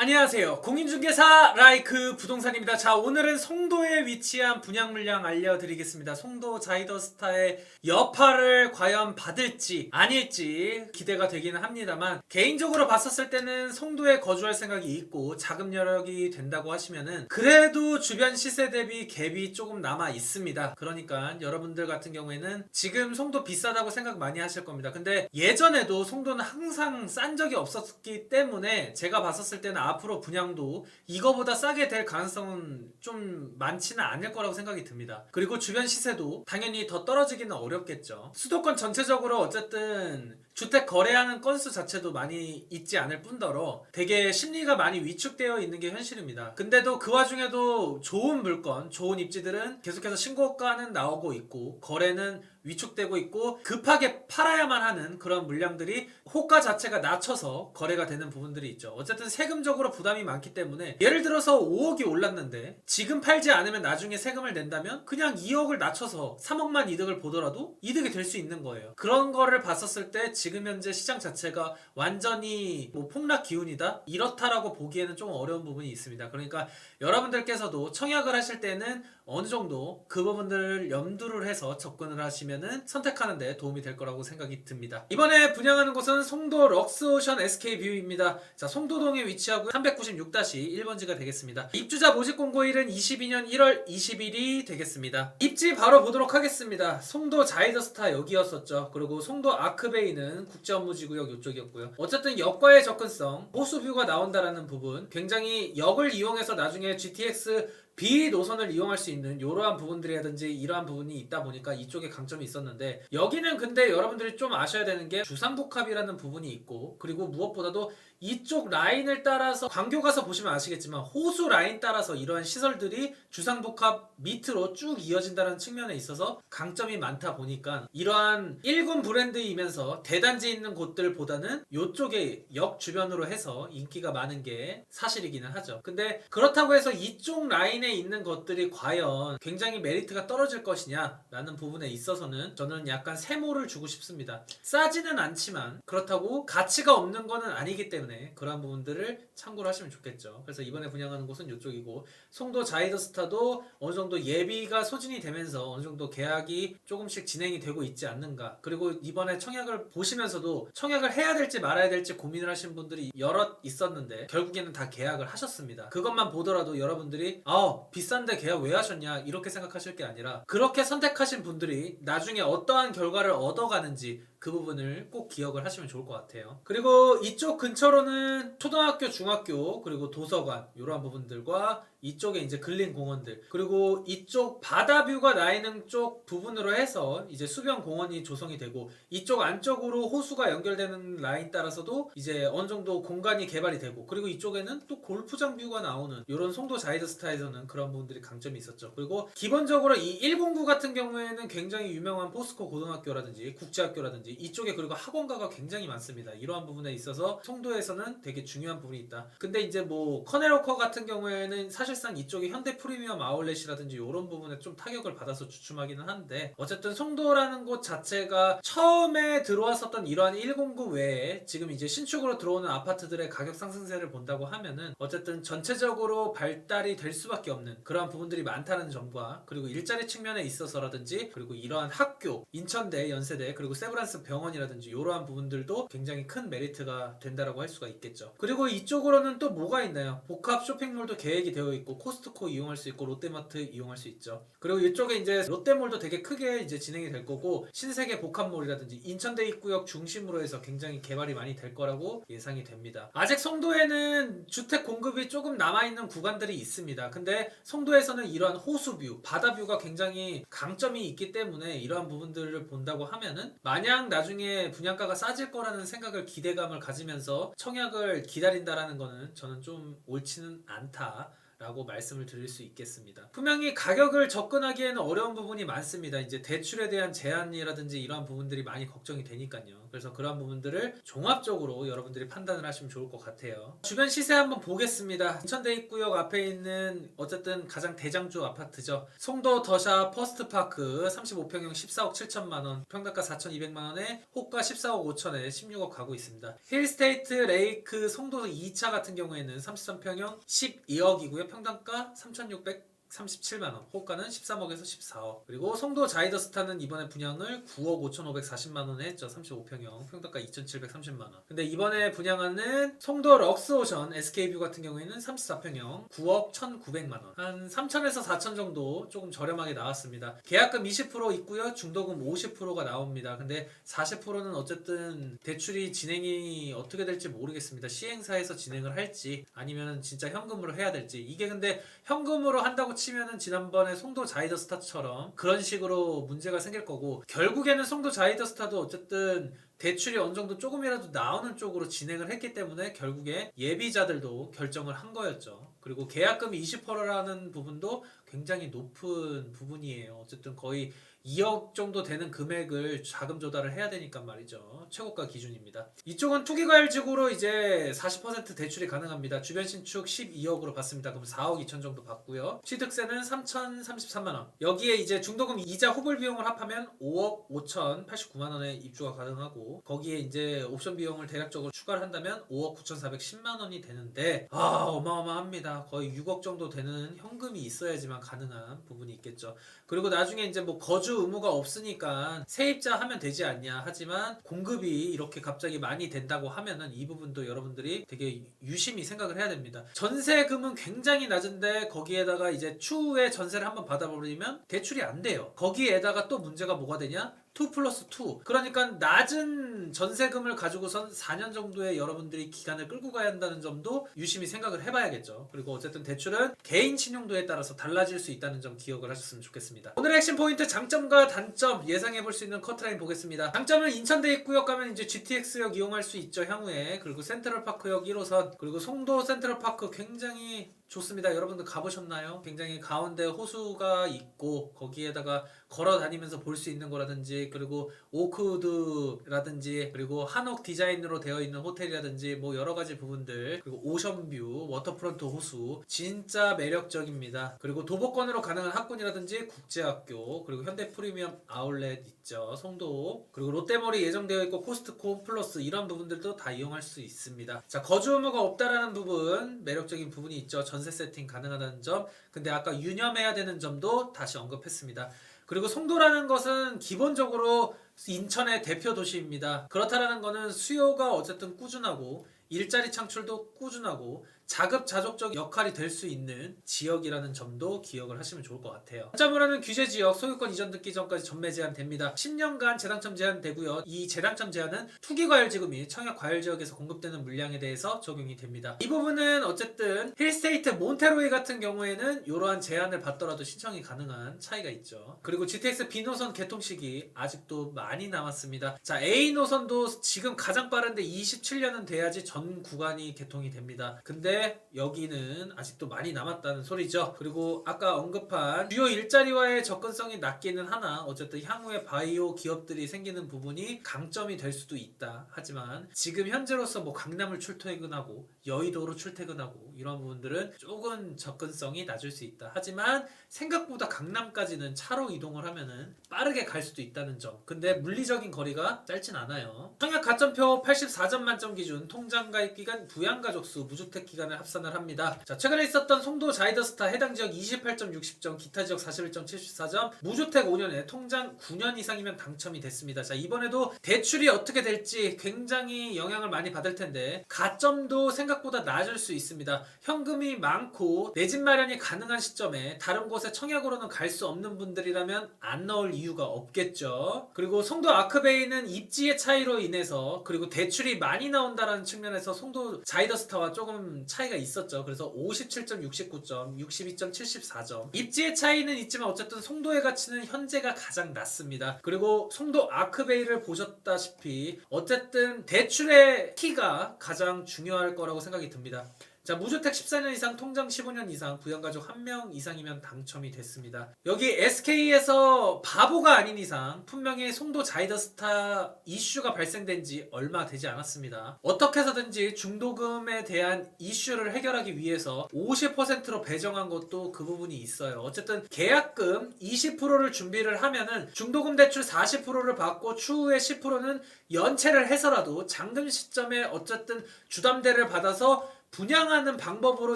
안녕하세요. 공인중개사 라이크 부동산입니다. 자, 오늘은 송도에 위치한 분양 물량 알려드리겠습니다. 송도 자이더스타의 여파를 과연 받을지 아닐지 기대가 되기는 합니다만, 개인적으로 봤었을 때는 송도에 거주할 생각이 있고 자금 여력이 된다고 하시면은 그래도 주변 시세 대비 갭이 조금 남아 있습니다. 그러니까 여러분들 같은 경우에는 지금 송도 비싸다고 생각 많이 하실 겁니다. 근데 예전에도 송도는 항상 싼 적이 없었기 때문에 제가 봤었을 때는 앞으로 분양도 이거보다 싸게 될 가능성은 좀 많지는 않을 거라고 생각이 듭니다. 그리고 주변 시세도 당연히 더 떨어지기는 어렵겠죠. 수도권 전체적으로 어쨌든 주택 거래하는 건수 자체도 많이 있지 않을 뿐더러 되게 심리가 많이 위축되어 있는 게 현실입니다. 근데도 그 와중에도 좋은 물건, 좋은 입지들은 계속해서 신고가는 나오고 있고 거래는 위축되고 있고 급하게 팔아야만 하는 그런 물량들이 호가 자체가 낮춰서 거래가 되는 부분들이 있죠. 어쨌든 세금적으로 부담이 많기 때문에 예를 들어서 5억이 올랐는데 지금 팔지 않으면 나중에 세금을 낸다면 그냥 2억을 낮춰서 3억만 이득을 보더라도 이득이 될 수 있는 거예요. 그런 거를 봤었을 때 지금 현재 시장 자체가 완전히 폭락 기운이다? 이렇다라고 보기에는 좀 어려운 부분이 있습니다. 그러니까 여러분들께서도 청약을 하실 때는 어느 정도 그 부분들을 염두를 해서 접근을 하시면은 선택하는 데 도움이 될 거라고 생각이 듭니다. 이번에 분양하는 곳은 송도 럭스오션 SK뷰입니다. 자, 송도동에 위치하고 396-1번지가 되겠습니다. 입주자 모집 공고일은 22년 1월 20일이 되겠습니다. 입지 바로 보도록 하겠습니다. 송도 자이더스타 여기였었죠. 그리고 송도 아크베이는 국제업무지구역 이쪽이었고요. 어쨌든 역과의 접근성, 호수뷰가 나온다라는 부분, 굉장히 역을 이용해서 나중에 GTX B 노선을 이용할 수 있는 이러한 부분들이라든지 이러한 부분이 있다 보니까 이쪽에 강점이 있었는데, 여기는 근데 여러분들이 좀 아셔야 되는 게 주상복합이라는 부분이 있고, 그리고 무엇보다도 이쪽 라인을 따라서 광교 가서 보시면 아시겠지만 호수 라인 따라서 이러한 시설들이 주상복합 밑으로 쭉 이어진다는 측면에 있어서 강점이 많다 보니까 이러한 1군 브랜드이면서 대단지 있는 곳들보다는 이쪽에 역 주변으로 해서 인기가 많은 게 사실이기는 하죠. 근데 그렇다고 해서 이쪽 라인에 있는 것들이 과연 굉장히 메리트가 떨어질 것이냐 라는 부분에 있어서는 저는 약간 세모를 주고 싶습니다. 싸지는 않지만 그렇다고 가치가 없는 거는 아니기 때문에 그러한 부분들을 참고를 하시면 좋겠죠. 그래서 이번에 분양하는 곳은 이쪽이고, 송도 자이더스타도 어느 정도 예비가 소진이 되면서 어느 정도 계약이 조금씩 진행이 되고 있지 않는가. 그리고 이번에 청약을 보시면서도 청약을 해야 될지 말아야 될지 고민을 하신 분들이 여럿 있었는데 결국에는 다 계약을 하셨습니다. 그것만 보더라도 여러분들이 비싼데 계약 왜 하셨냐 이렇게 생각하실 게 아니라, 그렇게 선택하신 분들이 나중에 어떠한 결과를 얻어가는지 그 부분을 꼭 기억을 하시면 좋을 것 같아요. 그리고 이쪽 근처로는 초등학교, 중학교, 그리고 도서관 이러한 부분들과 이쪽에 이제 근린 공원들, 그리고 이쪽 바다뷰가 나 있는 쪽 부분으로 해서 이제 수변 공원이 조성이 되고, 이쪽 안쪽으로 호수가 연결되는 라인 따라서도 이제 어느 정도 공간이 개발이 되고, 그리고 이쪽에는 또 골프장 뷰가 나오는 이런 송도 자이더스타에서는 그런 부분들이 강점이 있었죠. 그리고 기본적으로 이 109 같은 경우에는 굉장히 유명한 포스코 고등학교라든지 국제학교라든지 이쪽에 그리고 학원가가 굉장히 많습니다. 이러한 부분에 있어서 송도에서는 되게 중요한 부분이 있다. 근데 이제 커넬워커 같은 경우에는 사실상 이쪽에 현대 프리미엄 아울렛이라든지 이런 부분에 좀 타격을 받아서 주춤하기는 한데, 어쨌든 송도라는 곳 자체가 처음에 들어왔었던 이러한 109 외에 지금 이제 신축으로 들어오는 아파트들의 가격 상승세를 본다고 하면은 어쨌든 전체적으로 발달이 될 수밖에 없는 그러한 부분들이 많다는 점과, 그리고 일자리 측면에 있어서라든지, 그리고 이러한 학교, 인천대, 연세대, 그리고 세브란스 병원이라든지 이러한 부분들도 굉장히 큰 메리트가 된다라고 할 수가 있겠죠. 그리고 이쪽으로는 또 뭐가 있나요? 복합 쇼핑몰도 계획이 되어 있고, 코스트코 이용할 수 있고, 롯데마트 이용할 수 있죠. 그리고 이쪽에 이제 롯데몰도 되게 크게 이제 진행이 될 거고, 신세계 복합몰이라든지 인천대 입구역 중심으로 해서 굉장히 개발이 많이 될 거라고 예상이 됩니다. 아직 송도에는 주택 공급이 조금 남아있는 구간들이 있습니다. 근데 송도에서는 이러한 호수뷰, 바다뷰가 굉장히 강점이 있기 때문에 이러한 부분들을 본다고 하면은 마냥 나중에 분양가가 싸질 거라는 생각을, 기대감을 가지면서 청약을 기다린다라는 거는 저는 좀 옳지는 않다 라고 말씀을 드릴 수 있겠습니다. 분명히 가격을 접근하기에는 어려운 부분이 많습니다. 이제 대출에 대한 제한이라든지 이러한 부분들이 많이 걱정이 되니까요. 그래서 그러한 부분들을 종합적으로 여러분들이 판단을 하시면 좋을 것 같아요. 주변 시세 한번 보겠습니다. 인천대입구역 앞에 있는 어쨌든 가장 대장주 아파트죠. 송도 더샵 퍼스트파크 35평형 14억 7천만원, 평당가 4,200만원에 호가 14억 5천에 16억 가고 있습니다. 힐스테이트 레이크 송도 2차 같은 경우에는 33평형 12억이고요. 평당가 3,637만원, 호가는 13억에서 14억. 그리고 송도 자이더스타는 이번에 분양을 9억 5,540만원에 했죠. 35평형, 평당가 2,730만원. 근데 이번에 분양하는 송도 럭스오션 SK뷰 같은 경우에는 34평형 9억 1,900만원, 한 3천에서 4천 정도 조금 저렴하게 나왔습니다. 계약금 20% 있고요. 중도금 50%가 나옵니다. 근데 40%는 어쨌든 대출이 진행이 어떻게 될지 모르겠습니다. 시행사에서 진행을 할지 아니면 진짜 현금으로 해야 될지. 이게 근데 현금으로 한다고 치면은 지난번에 송도 자이더스타처럼 그런 식으로 문제가 생길 거고, 결국에는 송도 자이더스타도 어쨌든 대출이 어느 정도 조금이라도 나오는 쪽으로 진행을 했기 때문에 결국에 예비자들도 결정을 한 거였죠. 그리고 계약금이 20%라는 부분도 굉장히 높은 부분이에요. 어쨌든 거의 2억 정도 되는 금액을 자금 조달을 해야 되니까 말이죠. 최고가 기준입니다. 이쪽은 투기과열지구로 이제 40% 대출이 가능합니다. 주변 신축 12억으로 받습니다. 그럼 4억 2천 정도 받고요. 취득세는 3,033만원. 여기에 이제 중도금 이자 후불 비용을 합하면 5억 5천 89만원에 입주가 가능하고, 거기에 이제 옵션 비용을 대략적으로 추가를 한다면 5억 9,410만원이 되는데, 어마어마합니다. 거의 6억 정도 되는 현금이 있어야지만 가능한 부분이 있겠죠. 그리고 나중에 이제 뭐 거주 의무가 없으니까 세입자 하면 되지 않냐 하지만, 공급이 이렇게 갑자기 많이 된다고 하면은 이 부분도 여러분들이 되게 유심히 생각을 해야 됩니다. 전세금은 굉장히 낮은데 거기에다가 이제 추후에 전세를 한번 받아버리면 대출이 안 돼요. 거기에다가 또 문제가 뭐가 되냐? 2+2. 그러니까 낮은 전세금을 가지고선 4년 정도의 여러분들이 기간을 끌고 가야 한다는 점도 유심히 생각을 해봐야겠죠. 그리고 어쨌든 대출은 개인 신용도에 따라서 달라질 수 있다는 점 기억을 하셨으면 좋겠습니다. 오늘의 핵심 포인트, 장점과 단점 예상해볼 수 있는 커트라인 보겠습니다. 장점은 인천대입구역 가면 이제 GTX역 이용할 수 있죠, 향후에. 그리고 센트럴파크역 1호선, 그리고 송도 센트럴파크 굉장히 좋습니다. 여러분들 가보셨나요? 굉장히 가운데 호수가 있고 거기에다가 걸어 다니면서 볼 수 있는 거라든지, 그리고 오크우드라든지, 그리고 한옥 디자인으로 되어 있는 호텔이라든지 뭐 여러 가지 부분들, 그리고 오션뷰, 워터프론트 호수 진짜 매력적입니다. 그리고 도보권으로 가능한 학군이라든지 국제학교, 그리고 현대 프리미엄 아울렛 있죠, 송도. 그리고 롯데몰이 예정되어 있고 코스트코 플러스 이런 부분들도 다 이용할 수 있습니다. 자, 거주 의무가 없다라는 부분 매력적인 부분이 있죠. 전세 세팅 가능하다는 점. 근데 아까 유념해야 되는 점도 다시 언급했습니다. 그리고 송도라는 것은 기본적으로 인천의 대표 도시입니다. 그렇다라는 것은 수요가 어쨌든 꾸준하고 일자리 창출도 꾸준하고 자급자족적 역할이 될 수 있는 지역이라는 점도 기억을 하시면 좋을 것 같아요. 한자무라는 규제지역 소유권 이전 듣기 전까지 전매 제한됩니다. 10년간 재당첨 제한되고요. 이 재당첨 제한은 투기과열지구 및 청약과열지역에서 공급되는 물량에 대해서 적용이 됩니다. 이 부분은 어쨌든 힐스테이트 몬테로이 같은 경우에는 이러한 제한을 받더라도 신청이 가능한 차이가 있죠. 그리고 GTX B노선 개통 시기 아직도 많이 남았습니다. 자, A노선도 지금 가장 빠른데 27년은 돼야지 전 구간이 개통이 됩니다. 근데 여기는 아직도 많이 남았다는 소리죠. 그리고 아까 언급한 주요 일자리와의 접근성이 낮기는 하나 어쨌든 향후에 바이오 기업들이 생기는 부분이 강점이 될 수도 있다. 하지만 지금 현재로서 뭐 강남을 출퇴근하고 여의도로 출퇴근하고 이런 부분들은 조금 접근성이 낮을 수 있다. 하지만 생각보다 강남까지는 차로 이동을 하면은 빠르게 갈 수도 있다는 점. 근데 물리적인 거리가 짧진 않아요. 청약 가점표 84점 만점 기준, 통장 가입 기간, 부양가족 수, 무주택 기간을 합산을 합니다. 자, 최근에 있었던 송도 자이더스타 해당 지역 28점 60점, 기타 지역 41점 74점, 무주택 5년에 통장 9년 이상이면 당첨이 됐습니다. 자, 이번에도 대출이 어떻게 될지 굉장히 영향을 많이 받을 텐데 가점도 생각보다 낮을 수 있습니다. 현금이 많고 내 집 마련이 가능한 시점에 다른 곳에 청약으로는 갈 수 없는 분들이라면 안 넣을 이유가 없겠죠. 그리고 송도 아크베이는 입지의 차이로 인해서, 그리고 대출이 많이 나온다는 측면에서 송도 자이더스타와 조금 차이가 있었죠. 그래서 57점 69점, 62점 74점. 입지의 차이는 있지만 어쨌든 송도의 가치는 현재가 가장 낮습니다. 그리고 송도 아크베이를 보셨다시피 어쨌든 대출의 키가 가장 중요할 거라고 생각이 듭니다. 자, 무주택 14년 이상, 통장 15년 이상, 부양가족 1명 이상이면 당첨이 됐습니다. 여기 SK에서 바보가 아닌 이상 분명히 송도 자이더스타 이슈가 발생된 지 얼마 되지 않았습니다. 어떻게 해서든지 중도금에 대한 이슈를 해결하기 위해서 50%로 배정한 것도 그 부분이 있어요. 어쨌든 계약금 20%를 준비를 하면은 중도금 대출 40%를 받고 추후에 10%는 연체를 해서라도 잔금 시점에 어쨌든 주담대를 받아서 분양하는 방법으로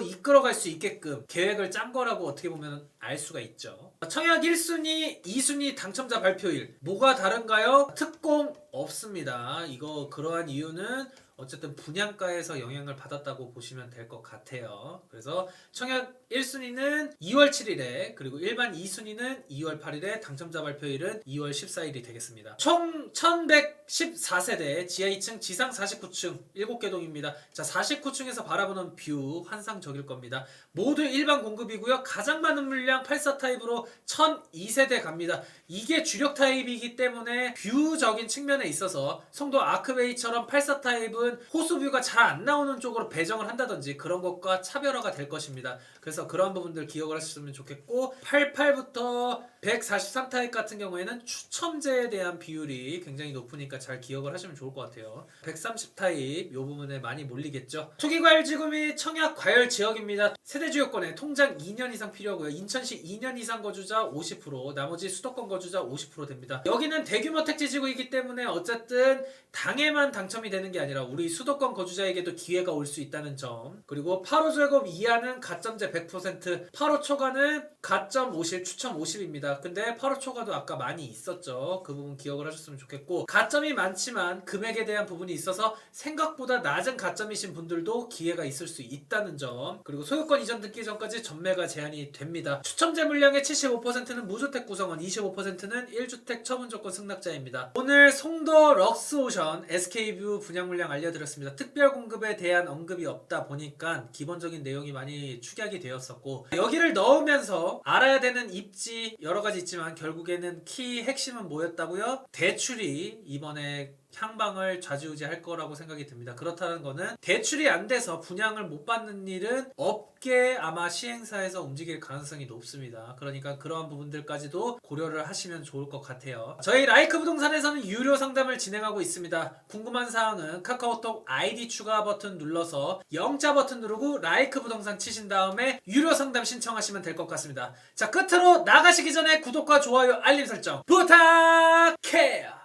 이끌어갈 수 있게끔 계획을 짠 거라고 어떻게 보면 알 수가 있죠. 청약 1순위, 2순위 당첨자 발표일 뭐가 다른가요? 특공 없습니다. 이거 그러한 이유는 어쨌든 분양가에서 영향을 받았다고 보시면 될 것 같아요. 그래서 청약 1순위는 2월 7일에 그리고 일반 2순위는 2월 8일에 당첨자 발표일은 2월 14일이 되겠습니다. 총 1114세대 지하 2층 지상 49층 7개 동입니다. 자, 49층에서 바라보는 뷰 환상적일 겁니다. 모두 일반 공급이고요. 가장 많은 물량 84 타입으로 1002세대 갑니다. 이게 주력 타입이기 때문에 뷰적인 측면에 있어서 송도 아크베이처럼 84 타입은 호수뷰가 잘 안 나오는 쪽으로 배정을 한다든지 그런 것과 차별화가 될 것입니다. 그래서 그런 부분들 기억을 하셨으면 좋겠고 88부터 143 타입 같은 경우에는 추첨제에 대한 비율이 굉장히 높으니까 잘 기억을 하시면 좋을 것 같아요. 130 타입 이 부분에 많이 몰리겠죠. 초기과열지구 및 청약 과열 지역입니다. 세대주요권에 통장 2년 이상 필요하고요. 인천시 2년 이상 거주자 50%, 나머지 수도권 거주자 50% 됩니다. 여기는 대규모 택지지구이기 때문에 어쨌든 당에만 당첨이 되는 게 아니라 우리 수도권 거주자에게도 기회가 올 수 있다는 점, 그리고 8호 이하는 가점제 100%, 8호 초과는 가점 50, 추첨 50입니다. 근데 8호 초과도 아까 많이 있었죠. 그 부분 기억을 하셨으면 좋겠고, 가점이 많지만 금액에 대한 부분이 있어서 생각보다 낮은 가점이신 분들도 기회가 있을 수 있다는 점, 그리고 소유권 이전 등기 전까지 전매가 제한이 됩니다. 추첨제 물량의 75%는 무주택 구성원, 25%는 1주택 처분 조건 승낙자입니다. 오늘 송도 럭스오션 SK뷰 분양 물량 알려드렸습니다. 특별 공급에 대한 언급이 없다 보니까 기본적인 내용이 많이 축약이 되었었고, 여기를 넣으면서 알아야 되는 입지 여러 가지 있지만 결국에는 키 핵심은 뭐였다고요? 대출이 이번에 향방을 좌지우지할 거라고 생각이 듭니다. 그렇다는 거는 대출이 안 돼서 분양을 못 받는 일은 업계 아마 시행사에서 움직일 가능성이 높습니다. 그러니까 그러한 부분들까지도 고려를 하시면 좋을 것 같아요. 저희 라이크 부동산에서는 유료 상담을 진행하고 있습니다. 궁금한 사항은 카카오톡 아이디 추가 버튼 눌러서 영자 버튼 누르고 라이크 부동산 치신 다음에 유료 상담 신청하시면 될 것 같습니다. 자, 끝으로 나가시기 전에 구독과 좋아요 알림 설정 부탁해요.